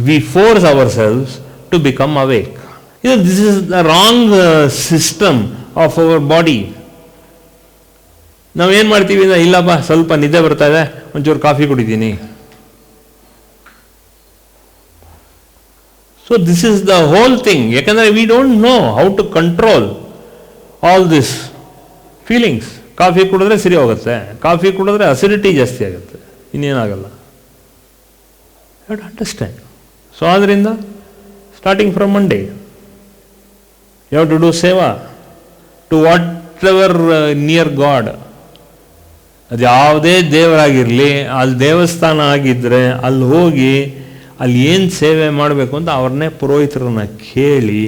we force ourselves to become awake. This is the wrong system of our body. ನಾವೇನು ಮಾಡ್ತೀವಿ, ಇಲ್ಲಪ್ಪ ಸ್ವಲ್ಪ ನಿದ್ದೆ ಬರ್ತಾ ಇದೆ, ಒಂಚೂರು ಕಾಫಿ ಕುಡಿತೀನಿ. So this is the whole thing. ಯಾಕಂದರೆ we don't know how to control all this feelings. Coffee ಕುಡಿದ್ರೆ ಸರಿ ಹೋಗುತ್ತೆ, ಕಾಫಿ ಕುಡಿದ್ರೆ ಅಸಿಡಿಟಿ ಜಾಸ್ತಿ ಆಗುತ್ತೆ, ಇನ್ನೇನಾಗಲ್ಲ. You have to understand. So ಆದ್ದರಿಂದ starting from Monday you have to do seva to whatever near God. ಅದು ಯಾವುದೇ ದೇವರಾಗಿರಲಿ, ಅಲ್ಲಿ ದೇವಸ್ಥಾನ ಆಗಿದ್ದರೆ ಅಲ್ಲಿ ಹೋಗಿ ಅಲ್ಲಿ ಏನು ಸೇವೆ ಮಾಡಬೇಕು ಅಂತ ಅವ್ರನ್ನೇ ಪುರೋಹಿತರನ್ನ ಕೇಳಿ,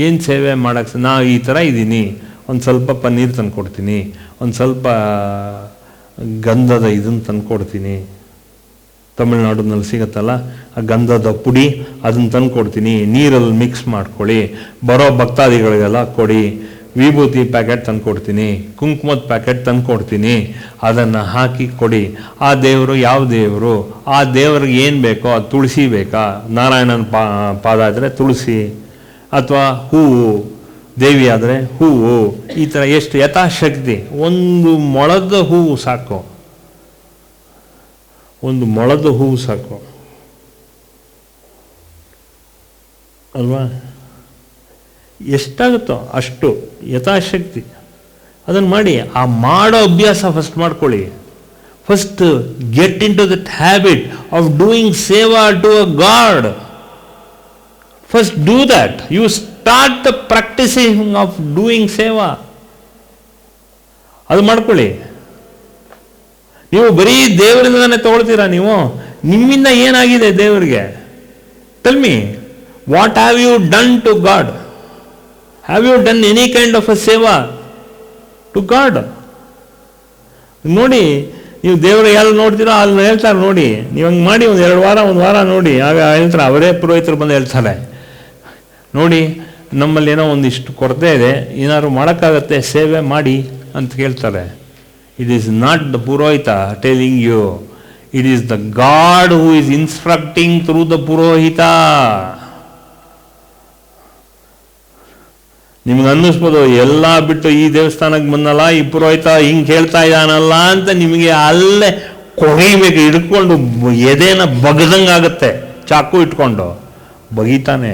ಏನು ಸೇವೆ ಮಾಡೋಕ್ಕೆ, ನಾವು ಈ ಥರ ಇದ್ದೀನಿ, ಒಂದು ಸ್ವಲ್ಪ ಪನ್ನೀರ್ ತಂದು ಕೊಡ್ತೀನಿ, ಒಂದು ಸ್ವಲ್ಪ ಗಂಧದ ಇದನ್ನು ತಂದು ಕೊಡ್ತೀನಿ, ತಮಿಳ್ನಾಡಿನಲ್ಲಿ ಸಿಗುತ್ತಲ್ಲ ಆ ಗಂಧದ ಪುಡಿ, ಅದನ್ನು ತಂದು ಕೊಡ್ತೀನಿ, ನೀರಲ್ಲಿ ಮಿಕ್ಸ್ ಮಾಡ್ಕೊಳ್ಳಿ, ಬರೋ ಭಕ್ತಾದಿಗಳಿಗೆಲ್ಲ ಕೊಡಿ, ವಿಭೂತಿ ಪ್ಯಾಕೆಟ್ ತಂದು ಕೊಡ್ತೀನಿ, ಕುಂಕುಮದ ಪ್ಯಾಕೆಟ್ ತಂದು ಕೊಡ್ತೀನಿ, ಅದನ್ನು ಹಾಕಿ ಕೊಡಿ. ಆ ದೇವರು ಯಾವ ದೇವರು, ಆ ದೇವ್ರಿಗೆ ಏನು ಬೇಕೋ, ಅದು ತುಳಸಿ ಬೇಕಾ, ನಾರಾಯಣನ ಪಾದ ಆದರೆ ತುಳಸಿ, ಅಥವಾ ಹೂವು, ದೇವಿ ಆದರೆ ಹೂವು, ಈ ಥರ ಎಷ್ಟು ಯಥಾಶಕ್ತಿ. ಒಂದು ಮೊಳದ ಹೂವು ಸಾಕು, ಒಂದು ಮೊಳದ ಹೂವು ಸಾಕು ಅಲ್ವಾ? ಎಷ್ಟಾಗುತ್ತೋ ಅಷ್ಟು ಯಥಾಶಕ್ತಿ ಅದನ್ನು ಮಾಡಿ. ಆ ಮಾಡೋ ಅಭ್ಯಾಸ ಫಸ್ಟ್ ಮಾಡ್ಕೊಳ್ಳಿ. First get into that habit of doing seva to a god. First do that. You start the practising of doing seva. ಅದು ಮಾಡ್ಕೊಳ್ಳಿ. ನೀವು ಬರೀ ದೇವರಿಂದನೇ ತಗೊಳ್ತೀರಾ? ನೀವು ನಿಮ್ಮಿಂದ ಏನಾಗಿದೆ ದೇವರಿಗೆ? Tell me, what have you done to God? Have you done any kind of a ಸೇವಾ to god? ನೋಡಿ, ನೀವು ದೇವರು ಎಲ್ಲ ನೋಡ್ತೀರೋ ಅಲ್ಲಿ ಹೇಳ್ತಾರೆ ನೋಡಿ, ನೀವು ಹಂಗೆ ಮಾಡಿ ಒಂದು ವಾರ ನೋಡಿ, ಆಗ ಹೇಳ್ತಾರೆ, ಅವರೇ ಪುರೋಹಿತರು ಬಂದು ಹೇಳ್ತಾರೆ, ನೋಡಿ ನಮ್ಮಲ್ಲಿ ಏನೋ ಒಂದಿಷ್ಟು ಕೊರತೆ ಇದೆ, ಏನಾದ್ರು ಮಾಡೋಕ್ಕಾಗತ್ತೆ, ಸೇವೆ ಮಾಡಿ ಅಂತ ಕೇಳ್ತಾರೆ. It is not the Purohita telling you, it is the God who is instructing through the Purohita. ನಿಮ್ಗೆ ಅನ್ನಿಸ್ಬೋದು, ಎಲ್ಲ ಬಿಟ್ಟು ಈ ದೇವಸ್ಥಾನಕ್ಕೆ ಬಂದಲ್ಲ, ಈ ಪುರೋಹಿತ ಹಿಂಗೆ ಹೇಳ್ತಾ ಇದ್ದಾನಲ್ಲ ಅಂತ ನಿಮಗೆ ಅಲ್ಲೇ ಕೊಗೆಯಬೇಕು, ಹಿಡ್ಕೊಂಡು ಎದೆನ ಬಗ್ದಂಗಾಗತ್ತೆ, ಚಾಕು ಇಟ್ಕೊಂಡು ಬಗೀತಾನೆ.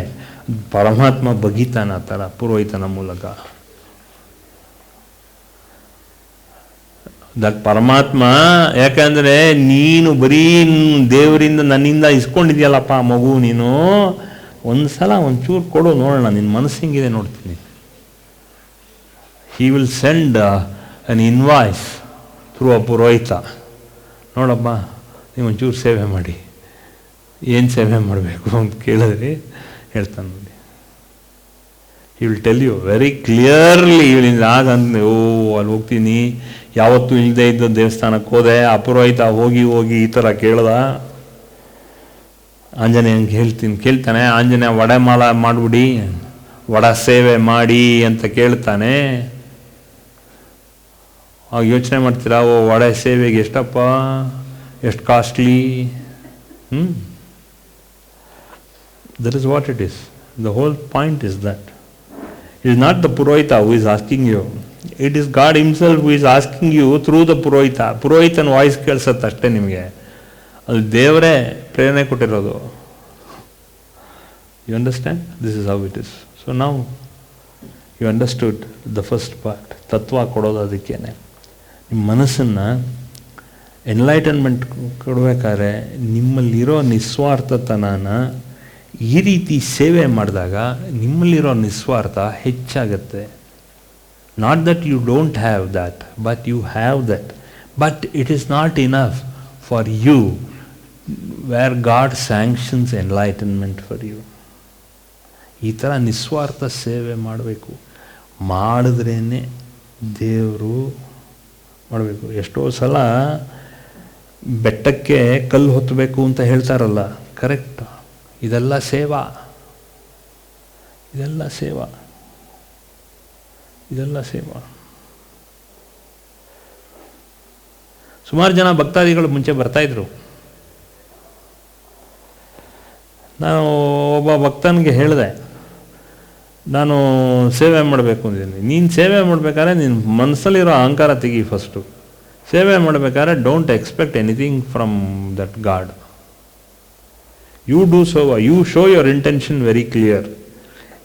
ಪರಮಾತ್ಮ ಬಗೀತಾನೆ ಆ ಥರ ಪುರೋಹಿತನ ಮೂಲಕ. ದಟ್ ಪರಮಾತ್ಮ, ಯಾಕಂದರೆ ನೀನು ಬರೀ ದೇವರಿಂದ ನನ್ನಿಂದ ಇಸ್ಕೊಂಡಿದ್ಯಲ್ಲಪ್ಪ ಮಗು, ನೀನು ಒಂದು ಸಲ ಒಂಚೂರು ಕೊಡು ನೋಡೋಣ, ನಿನ್ನ ಮನಸ್ಸು ಹಿಂಗಿದೆ ನೋಡ್ತೀನಿ. He will send an invoice through a ಪುರೋಹಿತ. ನೋಡಪ್ಪ, ನೀವು ಒಂಚೂರು ಸೇವೆ ಮಾಡಿ. ಏನು ಸೇವೆ ಮಾಡಬೇಕು ಅಂತ ಕೇಳಿದ್ರಿ ಹೇಳ್ತಾನೆ ನೋಡಿ. He will tell you very clearly. ಆಗಂದ್ರೆ ಅಲ್ಲಿ ಹೋಗ್ತೀನಿ, ಯಾವತ್ತೂ ಇಲ್ಲದೆ ಇದ್ದ ದೇವಸ್ಥಾನಕ್ಕೆ ಹೋದೆ, ಅಪುರೋಹಿತ ಹೋಗಿ ಈ ಥರ ಕೇಳ್ದ, ಆಂಜನೇಯಂಗೆ ಕೇಳ್ತಾನೆ, ಆಂಜನೇಯ ವಡೆ ಮಾಲ ಮಾಡಿಬಿಡಿ, ವಡ ಸೇವೆ ಮಾಡಿ ಅಂತ ಕೇಳ್ತಾನೆ. ಆಗ ಯೋಚನೆ ಮಾಡ್ತೀರಾ, ವಡೆ ಸೇವೆಗೆ ಎಷ್ಟಪ್ಪ, ಎಷ್ಟು costly. That is what it is. The whole point is that. It is not the Purohita who is asking you. It is God himself who is asking you through the Purohita. ಪುರೋಹಿತನ voice ಕೇಳಿಸುತ್ತೆ ಅಷ್ಟೇ ನಿಮಗೆ. ಅದು ದೇವರೇ ಪ್ರೇರಣೆ ಕೊಟ್ಟಿರೋದು. You understand? This is how it is. So now you understood the first part. ತತ್ವ ಕೊಡೋದು ಅದಕ್ಕೇನೆ. ನಿಮ್ಮ ಮನಸ್ಸನ್ನು ಎನ್ಲೈಟನ್ಮೆಂಟ್ ಕೊಡಬೇಕಾದ್ರೆ ನಿಮ್ಮಲ್ಲಿರೋ ನಿಸ್ವಾರ್ಥತನನ ಈ ರೀತಿ ಸೇವೆ ಮಾಡಿದಾಗ ನಿಮ್ಮಲ್ಲಿರೋ ನಿಸ್ವಾರ್ಥ ಹೆಚ್ಚಾಗುತ್ತೆ. Not that you don't have that, but you have that. But it is not enough for you where God sanctions enlightenment for you. ಈ ಥರ ನಿಸ್ವಾರ್ಥ ಸೇವೆ ಮಾಡಬೇಕು. ಮಾಡಿದ್ರೇ ದೇವರು ಮಾಡಬೇಕು. ಎಷ್ಟೋ ಸಲ ಬೆಟ್ಟಕ್ಕೆ ಕಲ್ಲು ಹೊತ್ತಬೇಕು ಅಂತ ಹೇಳ್ತಾರಲ್ಲ, ಕರೆಕ್ಟ್. ಇದೆಲ್ಲ ಸೇವಾ, ಇದೆಲ್ಲ ಸೇವಾ, ಇದೆಲ್ಲ ಸೇವಾ. ಸುಮಾರು ಜನ ಭಕ್ತಾದಿಗಳು ಮುಂಚೆ ಬರ್ತಾಯಿದ್ರು. ನಾನು ಒಬ್ಬ ಭಕ್ತನಿಗೆ ಹೇಳಿದೆ, ನಾನು ಸೇವೆ ಮಾಡಬೇಕು ಅಂದಿದ್ದೀನಿ. ನೀನು ಸೇವೆ ಮಾಡಬೇಕಾದ್ರೆ ನಿನ್ನ ಮನಸ್ಸಲ್ಲಿರೋ ಅಹಂಕಾರ ತೆಗಿ ಫಸ್ಟು. ಸೇವೆ ಮಾಡಬೇಕಾದ್ರೆ don't expect anything from that God. You do you show your intention very clear.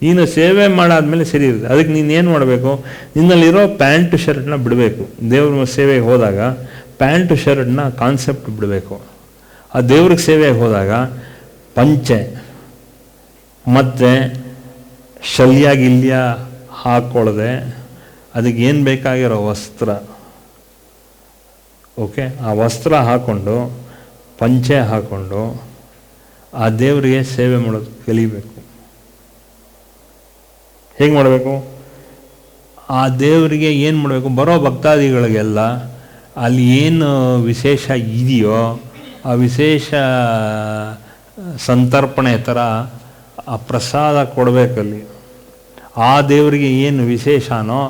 ನೀನು ಸೇವೆ ಮಾಡಾದ್ಮೇಲೆ ಸರಿ ಇರುತ್ತೆ. ಅದಕ್ಕೆ ನೀನು ಏನು ಮಾಡಬೇಕು, ನಿನ್ನಲ್ಲಿರೋ ಪ್ಯಾಂಟು ಶರ್ಟ್ನ ಬಿಡಬೇಕು. ದೇವ್ರ ಸೇವೆಗೆ ಹೋದಾಗ ಪ್ಯಾಂಟು ಶರ್ಟ್ನ ಕಾನ್ಸೆಪ್ಟ್ ಬಿಡಬೇಕು. ಆ ದೇವ್ರಿಗೆ ಸೇವೆಗೆ ಹೋದಾಗ ಪಂಚೆ ಮತ್ತು ಶಲ್ಯ ಗಿಲ್ಯ ಹಾಕ್ಕೊಳ್ಳದೆ ಅದಕ್ಕೆ ಏನು ಬೇಕಾಗಿರೋ ವಸ್ತ್ರ, ಓಕೆ, ಆ ವಸ್ತ್ರ ಹಾಕ್ಕೊಂಡು ಪಂಚೆ ಹಾಕ್ಕೊಂಡು ಆ ದೇವರಿಗೆ ಸೇವೆ ಮಾಡೋದು ಕಲಿಬೇಕು. ಹೇಗೆ ಮಾಡಬೇಕು? ಆ ದೇವರಿಗೆ ಏನು ಮಾಡಬೇಕು, ಬರೋ ಭಕ್ತಾದಿಗಳಿಗೆಲ್ಲ ಅಲ್ಲಿ ಏನು ವಿಶೇಷ ಇದೆಯೋ ಆ ವಿಶೇಷ ಸಂತರ್ಪಣೆ ಥರ ಆ ಪ್ರಸಾದ ಕೊಡಬೇಕಲ್ಲಿ. ಆ ದೇವರಿಗೆ ಏನು ವಿಶೇಷನೋ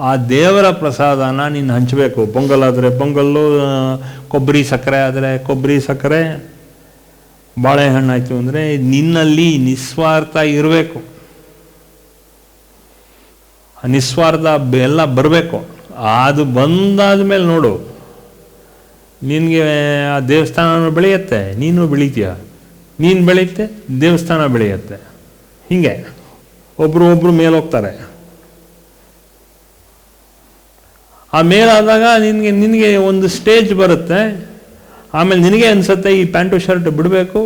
ಆ ದೇವರ ಪ್ರಸಾದನ ನೀನು ಹಂಚಬೇಕು. ಪೊಂಗಲ್ ಆದರೆ ಪೊಂಗಲ್ಲು, ಕೊಬ್ಬರಿ ಸಕ್ಕರೆ ಆದರೆ ಕೊಬ್ಬರಿ ಸಕ್ಕರೆ, ಬಾಳೆಹಣ್ಣು ಆಯಿತು ಅಂದರೆ ನಿನ್ನಲ್ಲಿ ನಿಸ್ವಾರ್ಥ ಇರಬೇಕು. ನಿಸ್ವಾರ್ಥ ಎಲ್ಲ ಬರಬೇಕು. ಅದು ಬಂದಾದ ಮೇಲೆ ನೋಡು, ನಿನಗೆ ಆ ದೇವಸ್ಥಾನ ಬೆಳೆಯುತ್ತೆ, ನೀನು ಬೆಳಿತೀಯ. ನೀನು ಬೆಳೆಯುತ್ತೆ, ದೇವಸ್ಥಾನ ಬೆಳೆಯುತ್ತೆ. ಹೀಗೆ ಒಬ್ರು ಮೇಲೆ ಹೋಗ್ತಾರೆ. ಆ ಮೇಲಾದಾಗ ನಿನಗೆ ಒಂದು ಸ್ಟೇಜ್ ಬರುತ್ತೆ. ಆಮೇಲೆ ನಿನಗೆ ಅನಿಸುತ್ತೆ ಈ ಪ್ಯಾಂಟು ಶರ್ಟ್ ಬಿಡಬೇಕು,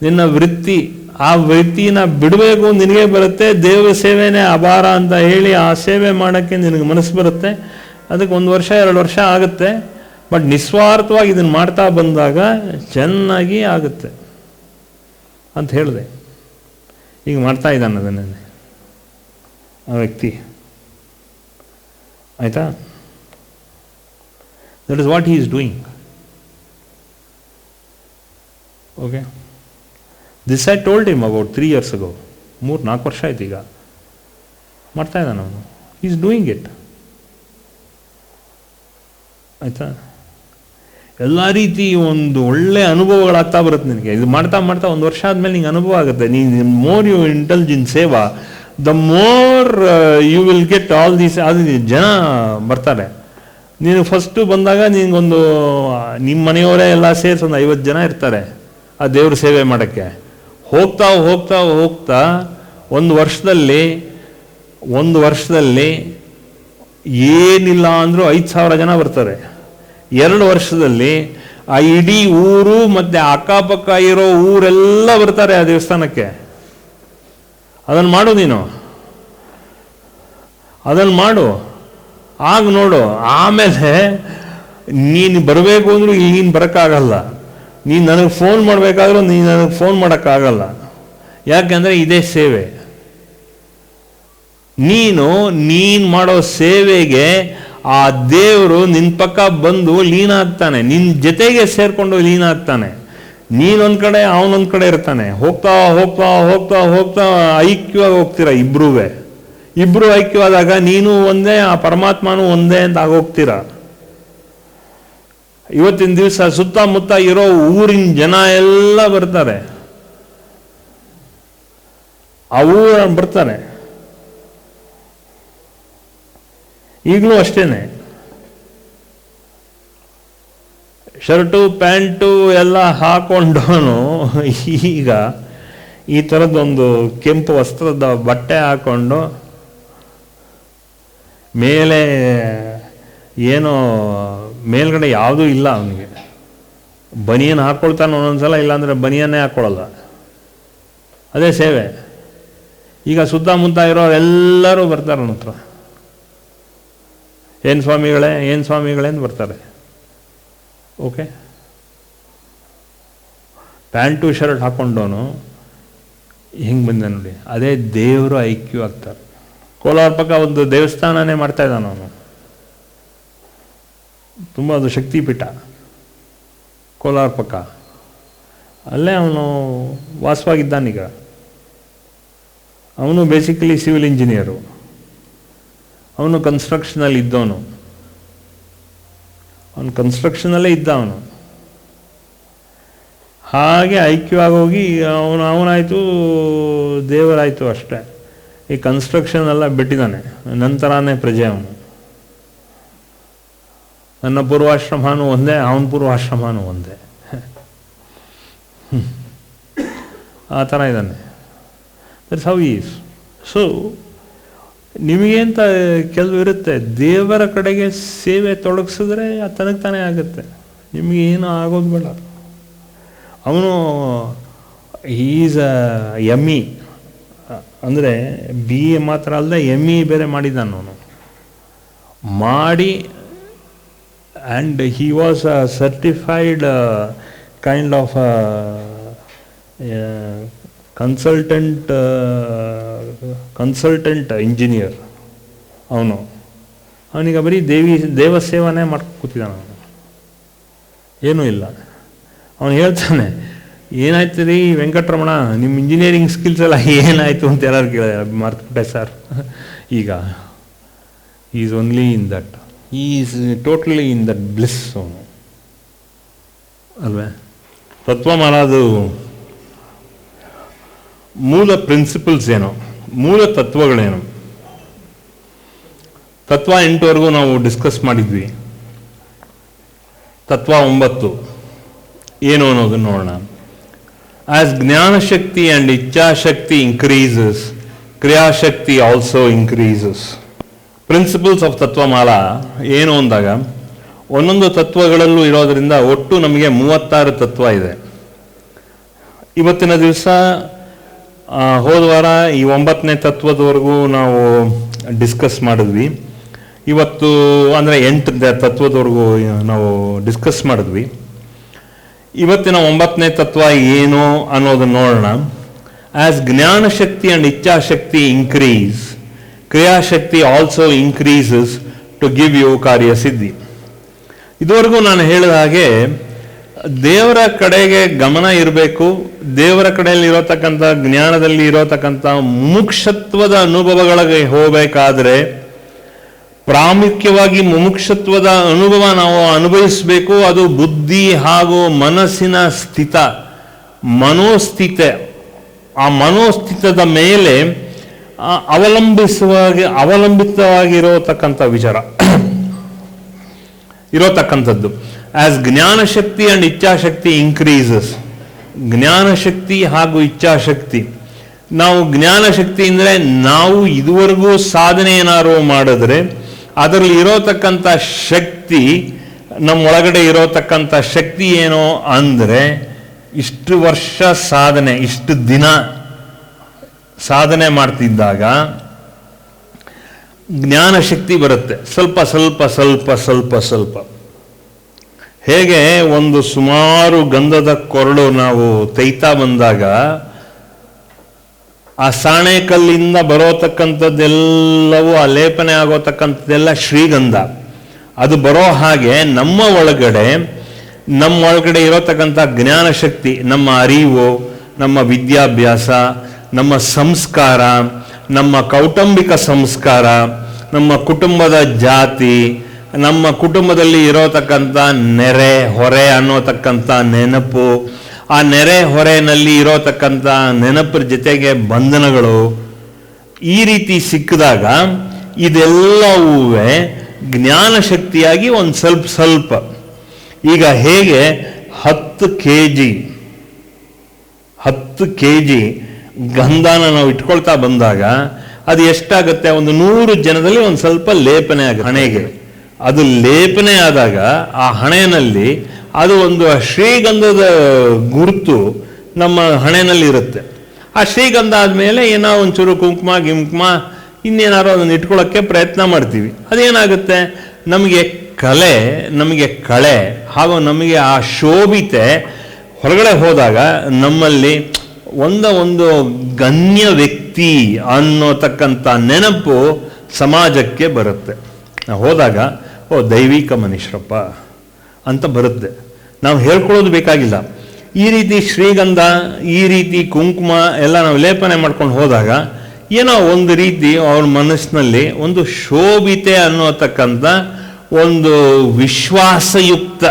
ನಿನ್ನ ವೃತ್ತಿ, ಆ ವೃತ್ತಿನ ಬಿಡಬೇಕು ನಿನಗೆ ಬರುತ್ತೆ. ದೇವ ಸೇವೆನೇ ಅಪಾರ ಅಂತ ಹೇಳಿ ಆ ಸೇವೆ ಮಾಡೋಕ್ಕೆ ನಿನಗೆ ಮನಸ್ಸು ಬರುತ್ತೆ. ಅದಕ್ಕೆ 1 ವರ್ಷ 2 ವರ್ಷ ಆಗುತ್ತೆ. ಬಟ್ ನಿಸ್ವಾರ್ಥವಾಗಿ ಇದನ್ನು ಮಾಡ್ತಾ ಬಂದಾಗ ಚೆನ್ನಾಗಿ ಆಗುತ್ತೆ ಅಂತ ಹೇಳಿದೆ. ಈಗ ಮಾಡ್ತಾ ಇದ್ದಾನೆ ಅದನ್ನೇ ಆ ವ್ಯಕ್ತಿ. ಆಯಿತಾ? That is what he is doing. Okay, this I told him about 3 years ago. 3-4 ವರ್ಷ ಆಯ್ತು ಈಗ ಮಾಡ್ತಾ ಇದ್ದಾನೆ ಅವನು. He is doing it. ಆಯಿತಾ? ಎಲ್ಲ ರೀತಿ ಒಂದು ಒಳ್ಳೆ ಅನುಭವಗಳಾಗ್ತಾ ಬರುತ್ತೆ ನಿನಗೆ. ಇದು ಮಾಡ್ತಾ ಮಾಡ್ತಾ 1 ವರ್ಷ ಆದಮೇಲೆ ನಿಂಗೆ ಅನುಭವ ಆಗುತ್ತೆ. ನೀನು ಮೋರ್ ಯು ಇಂಟೆಲಿಜ್ ಇನ್ ಸೇವಾ, the more you will get all these. ಅದು ಜನ ಬರ್ತಾರೆ. ನೀನು ಫಸ್ಟು ಬಂದಾಗ ನಿನಗೊಂದು ನಿಮ್ಮ ಮನೆಯವರೇ ಎಲ್ಲ ಸೇರಿಸಿ ಒಂದು 50 ಜನ ಇರ್ತಾರೆ ಆ ದೇವ್ರ ಸೇವೆ ಮಾಡೋಕ್ಕೆ. ಹೋಗ್ತಾ ಹೋಗ್ತಾ ಹೋಗ್ತಾ ಒಂದು ವರ್ಷದಲ್ಲಿ ಏನಿಲ್ಲ ಅಂದರೂ 5,000 ಜನ ಬರ್ತಾರೆ. 2 ವರ್ಷದಲ್ಲಿ ಆ ಇಡೀ ಊರು ಮತ್ತು ಅಕ್ಕಪಕ್ಕ ಇರೋ ಊರೆಲ್ಲ ಬರ್ತಾರೆ ಆ ದೇವಸ್ಥಾನಕ್ಕೆ. ಅದನ್ನು ಮಾಡು, ನೀನು ಅದನ್ನು ಮಾಡು, ಆಗ ನೋಡು. ಆಮೇಲೆ ನೀನು ಬರಬೇಕು ಅಂದರೂ ಇಲ್ಲಿ ನೀನು ಬರೋಕ್ಕಾಗಲ್ಲ. ನೀನು ನನಗೆ ಫೋನ್ ಮಾಡಬೇಕಾದ್ರೂ ನೀನು ನನಗೆ ಫೋನ್ ಮಾಡೋಕ್ಕಾಗಲ್ಲ. ಯಾಕೆಂದರೆ ಇದೇ ಸೇವೆ. ನೀನು ಮಾಡೋ ಸೇವೆಗೆ ಆ ದೇವರು ನಿನ್ನ ಪಕ್ಕ ಬಂದು ಲೀನ ಆಗ್ತಾನೆ, ನಿನ್ನ ಜೊತೆಗೆ ಸೇರಿಕೊಂಡು ಲೀನ ಆಗ್ತಾನೆ. ನೀನೊಂದು ಕಡೆ ಅವನೊಂದು ಕಡೆ ಇರ್ತಾನೆ. ಹೋಗ್ತಾ ಹೋಗ್ತಾ ಹೋಗ್ತಾ ಹೋಗ್ತಾ ಐಕ್ಯವಾಗಿ ಹೋಗ್ತೀರ. ಇಬ್ಬರು ಐಕ್ಯವಾದಾಗ ನೀನು ಒಂದೇ, ಆ ಪರಮಾತ್ಮನೂ ಒಂದೇ ಅಂತ ಆಗೋಗ್ತೀರ. ಇವತ್ತಿನ ದಿವಸ ಸುತ್ತಮುತ್ತ ಇರೋ ಊರಿನ ಜನ ಎಲ್ಲ ಬರ್ತಾರೆ, ಆ ಊರ ಬರ್ತಾರೆ. ಈಗಲೂ ಅಷ್ಟೇನೆ, ಶರ್ಟು ಪ್ಯಾಂಟು ಎಲ್ಲ ಹಾಕೊಂಡವನು ಈಗ ಈ ಥರದ್ದೊಂದು ಕೆಂಪು ವಸ್ತ್ರದ ಬಟ್ಟೆ ಹಾಕೊಂಡು ಮೇಲೆ ಏನೋ ಮೇಲ್ಗಡೆ ಯಾವುದೂ ಇಲ್ಲ ಅವನಿಗೆ. ಬನಿಯನ್ ಹಾಕ್ಕೊಳ್ತಾನೆ ಒಂದೊಂದ್ಸಲ, ಇಲ್ಲಾಂದರೆ ಬನಿಯನ್ನೇ ಹಾಕ್ಕೊಳ್ಳಲ್ಲ. ಅದೇ ಸೇವೆ. ಈಗ ಸುತ್ತಮುತ್ತ ಇರೋರೆಲ್ಲರೂ ಬರ್ತಾರೆ ಅವನ ಹತ್ರ. ಏನು ಸ್ವಾಮಿಗಳೇ ಅಂತ ಬರ್ತಾರೆ. ಓಕೆ, ಪ್ಯಾಂಟು ಶರ್ಟ್ ಹಾಕ್ಕೊಂಡವನು ಹಿಂಗೆ ಬಂದ ನೋಡಿ. ಅದೇ ದೇವರು ಐಕ್ಯ ಆಗ್ತಾರೆ. ಕೋಲಾರ ಪಕ್ಕ ಒಂದು ದೇವಸ್ಥಾನನೇ ಮಾಡ್ತಾ ಇದ್ದಾನ ಅವನು. ತುಂಬ ಅದು ಶಕ್ತಿಪೀಠ ಕೋಲಾರ ಪಕ್ಕ. ಅಲ್ಲೇ ಅವನು ವಾಸವಾಗಿದ್ದಾನೀಗ. ಅವನು ಬೇಸಿಕಲಿ ಸಿವಿಲ್ ಇಂಜಿನಿಯರು. ಅವನು ಕನ್ಸ್ಟ್ರಕ್ಷನಲ್ಲಿ ಇದ್ದವನು. ಅವನು ಹಾಗೆ ಐಕ್ಯವಾಗಿ ಅವನಾಯಿತು, ದೇವರಾಯಿತು ಅಷ್ಟೇ. ಈ ಕನ್ಸ್ಟ್ರಕ್ಷನ್ ಎಲ್ಲ ಬಿಟ್ಟಿದ್ದಾನೆ, ನಂತರನೇ ಪ್ರಜೆ ಅವನು. ನನ್ನ ಪೂರ್ವಾಶ್ರಮನೂ ಒಂದೇ, ಅವನ ಪೂರ್ವಾಶ್ರಮನೂ ಒಂದೇ. ಆ ಥರ ಇದ್ದಾನೆ. That's how is. ಸೊ ನಿಮಗೇಂತ ಕೆಲವು ಇರುತ್ತೆ, ದೇವರ ಕಡೆಗೆ ಸೇವೆ ತೊಡಗಿಸಿದ್ರೆ ತನಗೆ ತಾನೇ ಆಗುತ್ತೆ, ನಿಮಗೇನು ಆಗೋದು ಬೇಡ. ಅವನು ಈಸ್ ಎಮ್.ಇ. ಅಂದರೆ BA ಮಾತ್ರ ಅಲ್ಲದೆ ME ಬೇರೆ ಮಾಡಿದ್ದಾನೆ ಅವನು. ಮಾಡಿ and he was a certified kind of consultant engineer ಅವನು. ಅವನಿಗೆ ಬರೀ ದೇವಸೇವನೆ ಮಾಡ್ಕೊಂಡು ಕೂತಿದ್ದಾನೆ ಅವನು, ಏನೂ ಇಲ್ಲ. ಅವನು ಹೇಳ್ತಾನೆ, ಏನಾಯ್ತು ರೀ ವೆಂಕಟರಮಣ, ನಿಮ್ಮ ಇಂಜಿನಿಯರಿಂಗ್ ಸ್ಕಿಲ್ಸ್ ಎಲ್ಲ ಏನಾಯಿತು ಅಂತ ಎಲ್ಲರೂ ಕೇಳಿದಾರೆ. ಮರ್ತುಬಿಟ್ಟೆ ಸರ್. ಈಗ is only in that, is totally in that bliss ಅವನು ಅಲ್ವೇ. ತತ್ವಮಾಲಾದು ಮೂಲ ಪ್ರಿನ್ಸಿಪಲ್ಸ್ ಏನು, ಮೂಲ ತತ್ವಗಳೇನು? ತತ್ವ 8ವರೆಗೂ ನಾವು ಡಿಸ್ಕಸ್ ಮಾಡಿದ್ವಿ. ತತ್ವ 9 ಏನು ಅನ್ನೋದನ್ನು ನೋಡೋಣ. As jnanashakti and ichchhashakti increases, kriyashakti also increases. Principles of Tattvamala ಏನು ಅಂದಾಗ, ಒಂದೊಂದು ತತ್ವಗಳಲ್ಲೂ ಇರೋದರಿಂದ ಒಟ್ಟು ನಮಗೆ 36 ತತ್ವ ಇದೆ. ಇವತ್ತಿನ ದಿವಸ ಹೋದ ವಾರ ಈ 9ನೇ ತತ್ವದವರೆಗೂ ನಾವು ಡಿಸ್ಕಸ್ ಮಾಡಿದ್ವಿ. ಇವತ್ತು ಅಂದರೆ 8 ತತ್ವದವರೆಗೂ ನಾವು ಡಿಸ್ಕಸ್ ಮಾಡಿದ್ವಿ. ಇವತ್ತಿನ 9ನೇ ತತ್ವ ಏನು ಅನ್ನೋದನ್ನು ನೋಡೋಣ. As jnanashakti and ichchhashakti increase, kriyashakti also increases to give you karyasiddhi. ಇದುವರೆಗೂ ನಾನು ಹೇಳಿದ ಹಾಗೆ ದೇವರ ಕಡೆಗೆ ಗಮನ ಇರಬೇಕು. ದೇವರ ಕಡೆಯಲ್ಲಿ ಇರೋತಕ್ಕಂಥ ಜ್ಞಾನದಲ್ಲಿ ಇರೋತಕ್ಕಂಥ ಮುಮುಕ್ಷತ್ವದ ಅನುಭವಗಳಿಗೆ ಹೋಗಬೇಕಾದ್ರೆ ಪ್ರಾಮುಖ್ಯವಾಗಿ ಮುಮುಕ್ಷತ್ವದ ಅನುಭವ ನಾವು ಅನುಭವಿಸಬೇಕು. ಅದು ಬುದ್ಧಿ ಹಾಗೂ ಮನಸ್ಸಿನ ಸ್ಥಿತ, ಆ ಮನೋಸ್ಥಿತದ ಮೇಲೆ ಅವಲಂಬಿತವಾಗಿರೋತಕ್ಕಂಥ ವಿಚಾರ ಇರೋತಕ್ಕಂಥದ್ದು. As jnanashakti and ichchhashakti increases, ಜ್ಞಾನಶಕ್ತಿ ಹಾಗೂ ಇಚ್ಛಾಶಕ್ತಿ. ನಾವು ಜ್ಞಾನಶಕ್ತಿ ಅಂದರೆ ನಾವು ಇದುವರೆಗೂ ಸಾಧನೆ ಏನಾರು ಮಾಡಿದ್ರೆ ಅದರಲ್ಲಿ ಇರೋತಕ್ಕಂಥ ಶಕ್ತಿ, ನಮ್ಮೊಳಗಡೆ ಇರೋತಕ್ಕಂಥ ಶಕ್ತಿ ಏನು ಅಂದರೆ, ಇಷ್ಟು ವರ್ಷ ಸಾಧನೆ, ಇಷ್ಟು ದಿನ ಸಾಧನೆ ಮಾಡ್ತಿದ್ದಾಗ ಜ್ಞಾನಶಕ್ತಿ ಬರುತ್ತೆ. ಸ್ವಲ್ಪ ಸ್ವಲ್ಪ ಸ್ವಲ್ಪ ಸ್ವಲ್ಪ ಸ್ವಲ್ಪ. ಹೇಗೆ ಒಂದು ಸುಮಾರು ಗಂಧದ ಕೊರಡು ನಾವು ತೆಯ್ತಾ ಬಂದಾಗ ಆ ಸಾಣೆಕಲ್ಲಿಂದ ಬರೋತಕ್ಕಂಥದ್ದೆಲ್ಲವೂ ಆ ಲೇಪನೆ ಆಗೋತಕ್ಕಂಥದ್ದೆಲ್ಲ ಶ್ರೀಗಂಧ. ಅದು ಬರೋ ಹಾಗೆ ನಮ್ಮೊಳಗಡೆ ಇರೋತಕ್ಕಂಥ ಜ್ಞಾನಶಕ್ತಿ, ನಮ್ಮ ಅರಿವು, ನಮ್ಮ ವಿದ್ಯಾಭ್ಯಾಸ, ನಮ್ಮ ಸಂಸ್ಕಾರ, ನಮ್ಮ ಕೌಟುಂಬಿಕ ಸಂಸ್ಕಾರ, ನಮ್ಮ ಕುಟುಂಬದ ಜಾತಿ, ನಮ್ಮ ಕುಟುಂಬದಲ್ಲಿ ಇರೋತಕ್ಕಂಥ ನೆರೆ ಹೊರೆ ಅನ್ನೋತಕ್ಕಂಥ ನೆನಪು, ಆ ನೆರೆ ಹೊರೆಯಲ್ಲಿ ಇರೋತಕ್ಕಂಥ ನೆನಪರ ಜೊತೆಗೆ ಬಂಧನಗಳು, ಈ ರೀತಿ ಸಿಕ್ಕಿದಾಗ ಇದೆಲ್ಲವೂ ಜ್ಞಾನಶಕ್ತಿಯಾಗಿ ಒಂದು ಸ್ವಲ್ಪ ಸ್ವಲ್ಪ. ಈಗ ಹೇಗೆ 10 kg ಗಂಧನ ನಾವು ಇಟ್ಕೊಳ್ತಾ ಬಂದಾಗ ಅದು ಎಷ್ಟಾಗುತ್ತೆ, ಒಂದು 100 ಜನದಲ್ಲಿ ಒಂದು ಸ್ವಲ್ಪ ಲೇಪನೆ ಆಗುತ್ತೆ ಹಣೆಗೆ. ಅದು ಲೇಪನೆ ಆದಾಗ ಆ ಹಣೆಯಲ್ಲಿ ಅದು ಒಂದು ಶ್ರೀಗಂಧದ ಗುರುತು ನಮ್ಮ ಹಣೆಯಲ್ಲಿ ಇರುತ್ತೆ. ಆ ಶ್ರೀಗಂಧ ಆದಮೇಲೆ ಏನೋ ಒಂಚೂರು ಕುಂಕುಮ ಇನ್ನೇನಾರು ಅದನ್ನು ಇಟ್ಕೊಳ್ಳೋಕ್ಕೆ ಪ್ರಯತ್ನ ಮಾಡ್ತೀವಿ. ಅದೇನಾಗುತ್ತೆ, ನಮಗೆ ಕಳೆ ಹಾಗೂ ನಮಗೆ ಆ ಶೋಭಿತೆ ಹೊರಗಡೆ ಹೋದಾಗ ನಮ್ಮಲ್ಲಿ ಒಂದು ಗಣ್ಯ ವ್ಯಕ್ತಿ ಅನ್ನೋತಕ್ಕಂಥ ನೆನಪು ಸಮಾಜಕ್ಕೆ ಬರುತ್ತೆ. ಹೋದಾಗ ದೈವಿಕ ಮನುಷ್ಯರಪ್ಪ ಅಂತ ಬರುತ್ತೆ. ನಾವು ಹೇಳ್ಕೊಳ್ಳೋದು ಬೇಕಾಗಿಲ್ಲ. ಈ ರೀತಿ ಶ್ರೀಗಂಧ, ಈ ರೀತಿ ಕುಂಕುಮ ಎಲ್ಲ ನಾವು ಲೇಪನೆ ಮಾಡ್ಕೊಂಡು ಹೋದಾಗ ಏನೋ ಒಂದು ರೀತಿ ಅವ್ರ ಮನಸ್ಸಿನಲ್ಲಿ ಒಂದು ಶೋಭಿತೆ ಅನ್ನೋತಕ್ಕಂಥ ಒಂದು ವಿಶ್ವಾಸಯುಕ್ತ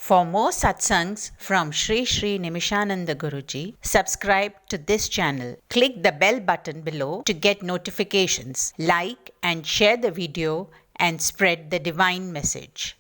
For more satsangs from Sri Sri Nimishananda Guruji, subscribe to this channel. Click the bell button below to get notifications. Like and share the video and spread the divine message.